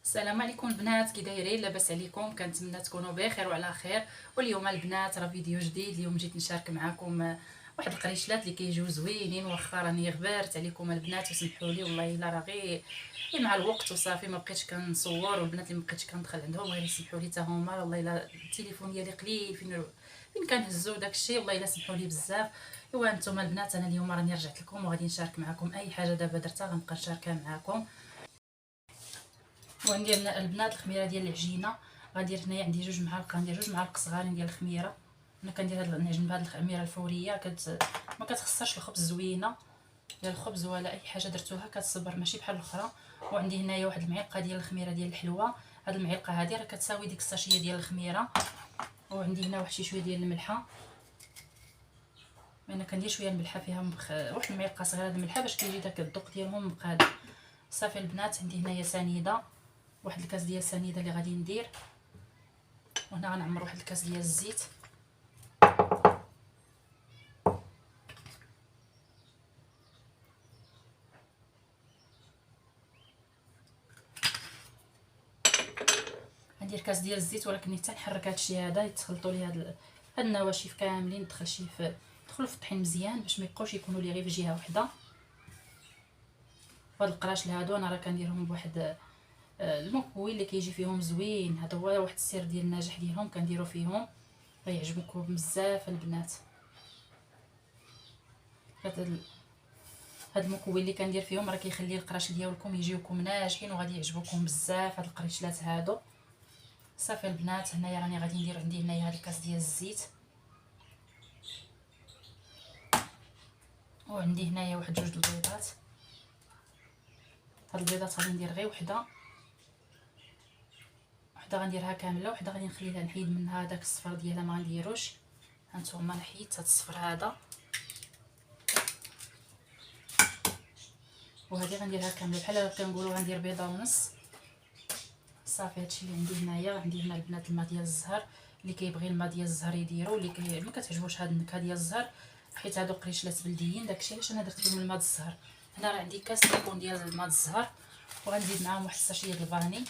السلام عليكم البنات، كي دايرين؟ لاباس عليكم؟ كنتمنى تكونوا بخير وعلى خير. واليوم البنات راه فيديو جديد. اليوم جيت نشارك معكم واحد القريشلات اللي كيجيو زوينين. واخا راني غبرت عليكم البنات وسمحوا لي، والله الا راه غير مع الوقت وصافي ما بقيتش كنصور، والبنات اللي ما بقيتش كندخل عندهم غير يسمحوا لي حتى هما. والله الا التليفون ديالي قليل فين كنهزو داكشي، والله الا سمحوا لي بزاف. ايوا نتوما البنات، انا اليوم راني رجعت لكم وغادي نشارك معكم اي حاجه دابا درتها غنبقى نشاركها معكم. وعندي البنات الخميره ديال العجينه. غندير هنايا عندي 2 معالق، غندير 2 معالق صغارين ديال الخميره. انا كندير هاد العجين بهاد الخميره الفوريه، ما كتخسرش الخبز، زوينه ديال الخبز ولا اي حاجه درتوها كتصبر ماشي بحال الاخرى. وعندي هنايا واحد المعلقه ديال الخميره ديال الحلوه. هاد المعلقه هادي راه كتساوي ديك الساشيه ديال الخميره. وعندي هنا واحد شويه ديال الملحه. انا كندير شويه الملحه فيها واحد المعلقه صغيره د الملحه باش كيجي داك الذوق ديالهم مقاد. صافي البنات، عندي هنايا سنيده، واحد الكاس ديال السنيده اللي غادي ندير. وهنا غنعمر واحد الكاس ديال الزيت. غندير كاس ديال الزيت، ولكن حتى نحرك هادشي هذا يتخلطوا لي هاد النواشف كاملين، يدخلوا في الطحين مزيان باش ما يبقاوش يكونوا لي غير في جهه واحده. وهاد القراش هادو انا راه كنديرهم بواحد المكوي اللي كيجي فيهم زوين. هذا هو واحد السر ديال النجاح ديالهم، كنديروا فيهم غيعجبكم بزاف البنات. هاد المكوي اللي كندير فيهم راه كيخلي القراش ديالكم يجيوكم ناجحين وغادي يعجبوكم بزاف هاد القريشلات هادو. صافي البنات، هنايا راني غادي ندير عندي هنايا هاد الكاس ديال الزيت. وعندي هنايا واحد 2 البيضات. هاد البيضات غادي ندير غير وحده غنديرها كامله، وحده غادي نخليها نحيد منها داك الصفر ديالها ما غنديروش. هانتوما نحيدت هاد الصفر هذا، وهذه غنديرها كامله بحال كنقولوا غندير بيضه ونص. صافي هادشي اللي عندي هنايا. عندي هنا البنات الماء ديال الزهر، اللي كيبغي الماء ديال الزهر يديروا، اللي ما كتعجبوش هاد النكهه ديال الزهر حيت هادو قريشلات بلديين، داكشي علاش انا درت فيهم الماء ديال الزهر. هنا راه عندي كاس يكون ديال الماء ديال الزهر، وغنزيد معاهم واحد الساشيه ديال الفاني.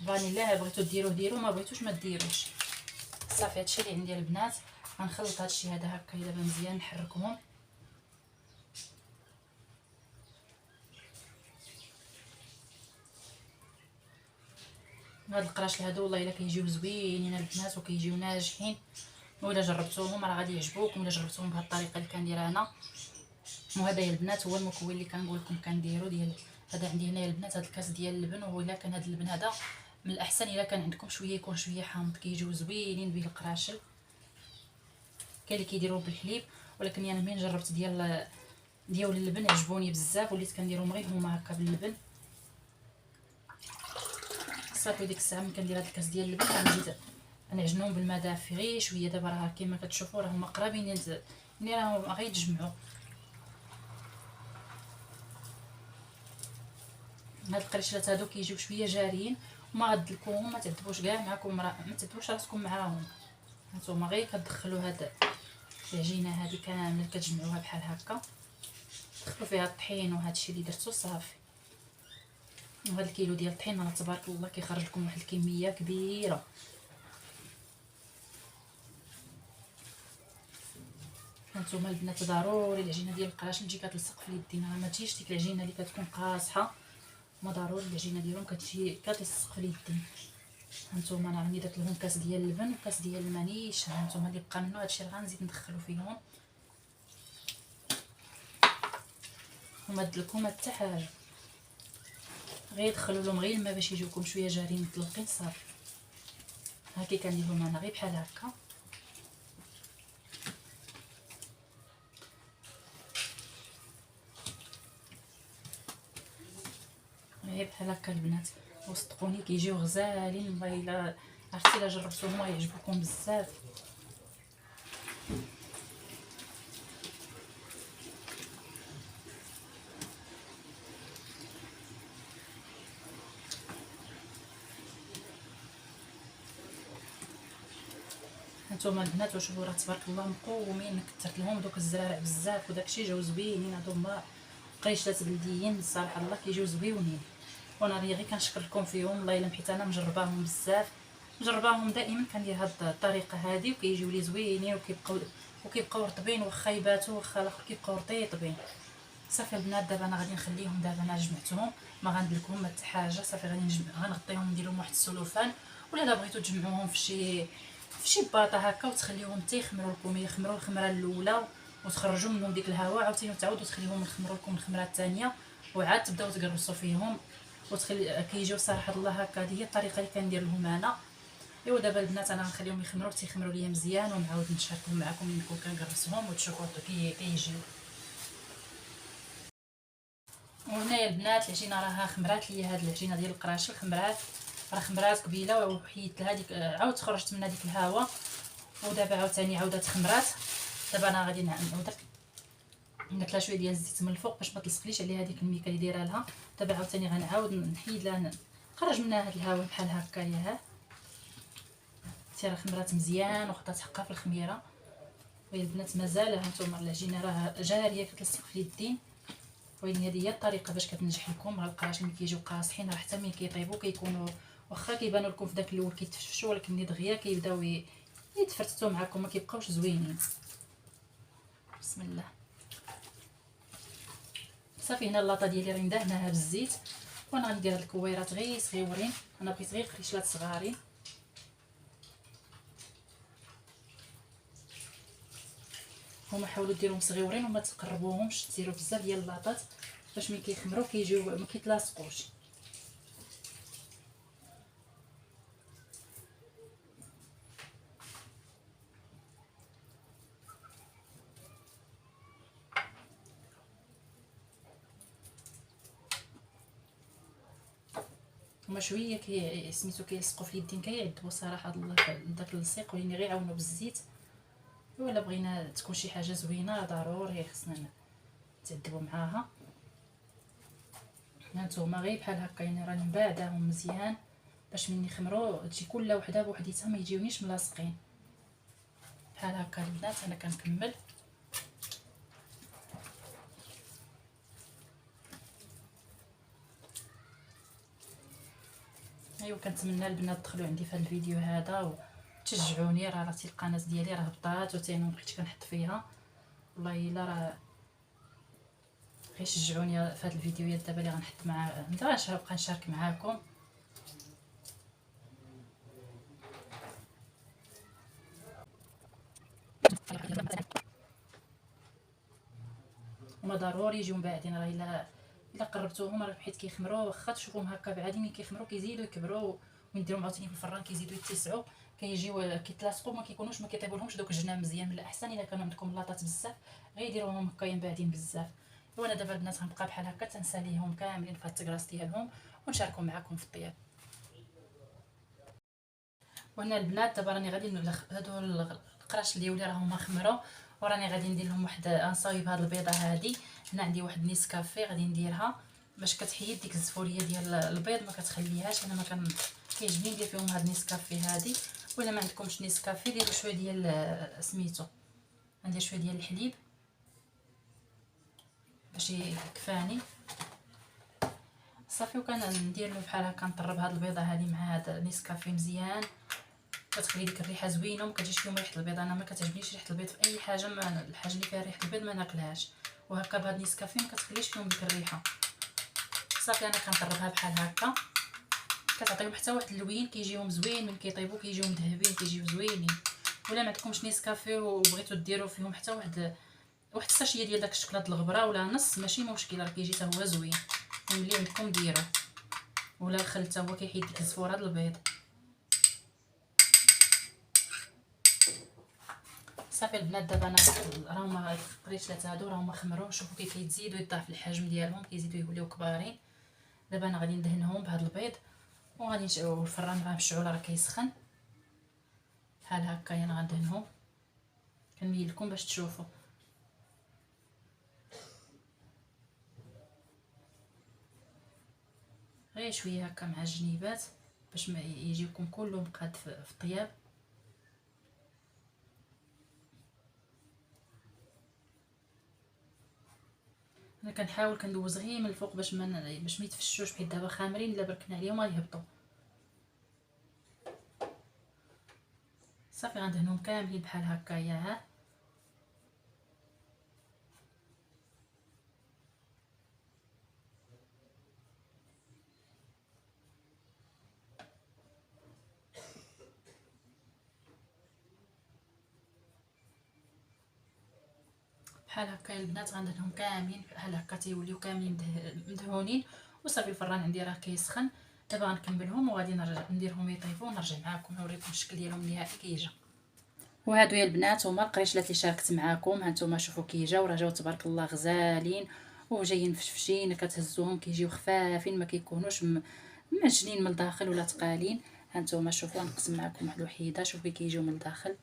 لا بغيتو ديروه ما بغيتوش ما ديروش. صافي هادشي اللي عندي البنات. غنخلط هادشي هذا هكا دابا مزيان، نحركهم. هاد القراش هادو والله الا كيجيو زوينين البنات وكيجيو ناجحين، ولا جربتوهم راه غادي يعجبوكم، ولا جربتوهم بهاد الطريقه اللي كنديرها انا. وهذا يا البنات هو المكون اللي كنقول لكم كنديرو ديال هذا. عندي هنا البنات هاد الكاس ديال اللبن، وإلا كان هاد اللبن هذا من الاحسن الا كان عندكم شويه يكون شويه حامض، كيجيو زوينين به القراشل. كاين اللي كيديروه بالحليب، ولكن انا من جربت ديال اللبن عجبوني بزاف، وليت كنديرهم غير هما هكا باللبن. صافي ديك الساعه من كندير هاد الكاس ديال اللبن غنزيد نعجنهم بالماء دافي غير شويه. دابا راه كما كتشوفوا راه هما قرابين راه غيتجمعوا. هاد القريشلات هادو كيجيو شويه جاريين، وما غدلكوهم، ما تعذبوش كاع معكم، ما تعذبوش راسكم معاهم. هانتوما غير كتدخلوا هاد العجينه هادي كامله كتجمعوها بحال هكا، تدخلوا فيها الطحين وهادشي اللي درتو صافي. وهاد الكيلو ديال الطحين راه تبارك الله كيخرج لكم واحد الكميه كبيره. هانتوما البنات ضروري العجينه ديال القراش تجي كتلصق في اليدين، راه ما تجيش ديك العجينه اللي كتكون قاصحه، ما ضروري العجينه ديالهم كتجي كتلصق في اليدين. هانتوما انا راني درت لهم كاس ديال اللبن وكاس ديال المنيش. هانتوما اللي بقى منه هادشي راه غنزيد ندخلو فيهم، وما دلكم حتى حاجه، غير دخلوا لهم غير الماء باش يجيوكم شويه جارين مطلقين صافي. هاكي كنديرهم انا غير بحال هكا. غير بحال هكا البنات، وصدقوني كيجيو غزالين. والله الا عرفتي الا جربتوهم غيعجبوكم بزاف. هانتوما البنات وشوفوا راه تبارك الله مقومين. كثرت لهم دوك الزرارع بزاف وداكشي، جاو زوينين. هادو هما قريشلات بلديين الصراحه الله كيجيو زويونين. وانا غير كنشكر لكم فيهم الله الا حيت انا مجرباهم بزاف، مجرباهم دائما كندير هاد الطريقه هذه وكيجيو لي زوينين وكيبقاو رطبين، واخا يباتوا واخا الاخر كيبقاو رطيبين. صافي البنات دابا انا غادي نخليهم، دابا انا جمعتهم ما غندلكهم ما حتى حاجه، صافي غادي غنغطيهم ندير لهم واحد السلوفان، ولا الا بغيتو تجمعوهم في شي باطه هكا وتخليوهم حتى يخمروا لكم، يخمروا الخمره الاولى وتخرجوا منهم ديك الهواء، عاوتاني تعاودوا تخليوهم يخمروا لكم الخمره الثانيه وعاد تبداو تقرصوا فيهم وتخلي كيجيو صراحه الله هكا. هذه هي الطريقه اللي كندير لهم انا. ايوا دابا البنات انا غنخليهم يخمروا تيخمروا ليا مزيان ونعاود نشاركهم معكم ملي نكون كنقرصهم وتشوفوا كيجيو. وهنايا البنات العجينه راها خمرات ليا، هاد العجينه ديال القراشل خمرات، راه خمرات قبيله وحيدت لها ديك، عاود خرجت منها ديك الهواء ودابا عاوتاني عاودت خمرات. دابا انا غادي درت لها شويه ديال الزيت من الفوق باش ما تلصقليش عليها ديك الميكه اللي دايره لها. دابا عاوتاني غنعاود نحيد لها نخرج منها هاد الهواء بحال هكا ياها. راه خمرات مزيان وخدات حقها في الخميره. ويا البنات مازال هانتوما العجينه راه جاريه كتلصق في اليدين، وهذه هي الطريقه باش كتنجح لكم. راه القراشل ملي كيجيو قاصحين راه حتى ملي كيطيبوا كيكونوا واخا كيبانوا لكم في داك الاول كيتفشوا، ولكن ملي دغيا كيبداو يتفرتوا معكم ما كيبقاوش زوينين. بسم الله. صافي هنا اللاطه ديالي راه ندهناها بالزيت، وانا غندير هاد الكويرات غير صغيورين، انا بغيت غير قريشلات صغارين. هما حاولوا ديروهم صغيورين وما تقربوهمش، ديروا بزاف ديال اللاطات باش ملي كيخمروا كيجيو ما كيتلاصقوش. هما شويه سميتو كيلصقوا في اليدين كيعذبوا صراحه داك اللصيق، وليني غير عاونوا بالزيت. ولا بغينا تكون شي حاجه زوينه ضروري خصنا تعذبوا معاها. هانتوما غير بحال هكا يعني راني مبعداهم مزيان باش ملي يخمروا تجي كل وحده بوحديتها ما يجيونيش ملاصقين بحال هكا. البنات انا كنكمل. ايوا كنتمنى البنات تدخلوا عندي في هذا الفيديو هذا وتشجعوني، راه راسي القناه ديالي راه هبطات وتاني مبقيتش كنحط فيها، والله الا راه غير شجعوني في هذا الفيديوهات دابا اللي غنحط مع غنبقى نشارك معاكم. هما ضروري يجيو بعدين، راه الا قربتوهم راه حيت كيخمروا واخا تشوفوهم هكا بعادين ملي كيخمروا كيزيدوا يكبروا ونديرهم عاوتاني في الفران كيزيدوا يتسعوا كيجيو كيتلاصقوا ما كيكونوش ما كيطيبولهمش دوك الجناب مزيان. من الاحسن الا كانوا عندكم لاطات بزاف غير ديروهم هكايا بعدين بزاف. وانا دابا البنات غنبقى بحال هكا تنساليهم كاملين في التكراس ديالهم ونشاركهم معكم في الطياب. وهنا البنات دابا راني غادي هادو القراش ديالي راه هما خمروا، وراني غادي ندير لهم واحد غنصايب هاد البيضه هادي. هنا عندي واحد نيسكافي غادي نديرها باش كتحيد ديك الزفوريه ديال البيض ما كتخليهاش. انا ما كيعجبني ندير فيهم هاد نيسكافي هادي. ولا ما عندكمش نيسكافي ديروا شويه ديال سميتو، ندير شويه ديال الحليب باش يكفاني صافي. وكندير له بحال هكا نطرب هاد البيضه هادي مع هاد نيسكافي مزيان، كتخلي ديك الريحه زوينه وما كتجيش فيهم ريحه البيض. انا ما كتعجبنيش ريحه البيض في اي حاجه، ما الحاجه اللي فيها ريحه البيض ما ناكلهاش، وهكا بهاد نيسكافي ما كتخليش فيهم ديك الريحه. صافي انا كنطربها بحال هكا كتعطيهم حتى واحد اللوين كيجيهم زوين من كيطيبوا كيجيو مذهبين كيجيو زوينين. ولا ما عندكمش نيسكافي وبغيتو ديروا فيهم حتى واحد الساشيه ديال داك الشكلاط الغبره ولا نص ماشي مشكل، راه كيجي حتى هو زوين ملي عندكم ديروه. ولا الخل حتى هو كيحيد ديك الزفوره د البيض. صافي البنات دابا انا راهما القريشلات هادو راهما خمروا، شوفوا كيف كيتزيدوا يضاعف الحجم ديالهم كيزيدوا يوليو كبارين. دابا انا غادي ندهنهم بهذا البيض وغادي نشعلوا الفران راه مشعول راه كيسخن بحال هكا. انا غندهنهم كنميل لكم باش تشوفوا غير شويه هكا مع الجنيبات باش ما يجيكم كلهم قاد في الطياب. انا كنحاول كندوز غير من الفوق باش ما يتفشوش، حيت دابا خامرين الا بركنا عليهم غيهبطوا. صافي غندهنهم كاملين بحال هكايا. ها بحال هكا البنات غندهنهم كاملين بحال هكا تيوليو كاملين مدهونين. وصافي الفران عندي راه كيسخن. دابا غنكملهم وغادي نرجع نديرهم يطيبوا ونرجع معكم نوريكم الشكل ديالهم النهائي كي جا. وهادو يا البنات هما القريشلات اللي شاركت معاكم. ها نتوما شوفوا كي جاو، راه جاو تبارك الله غزالين وجايين مفشفشين، كتهزوهم كيجيو خفافين، ما كيكونوش معجنين من الداخل ولا ثقالين. ها نتوما شوفوا، نقسم معكم واحد الوحيده، شوفوا كي كيجيو من الداخل،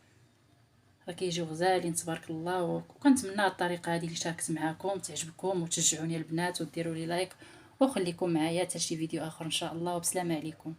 راه كيجيو غزالين تبارك الله. وكنتمنى الطريقه هذه اللي شاركت معاكم تعجبكم وتشجعوني البنات وديروا لي لايك وخليكم معايا حتى شي فيديو اخر ان شاء الله. وبسلامه عليكم.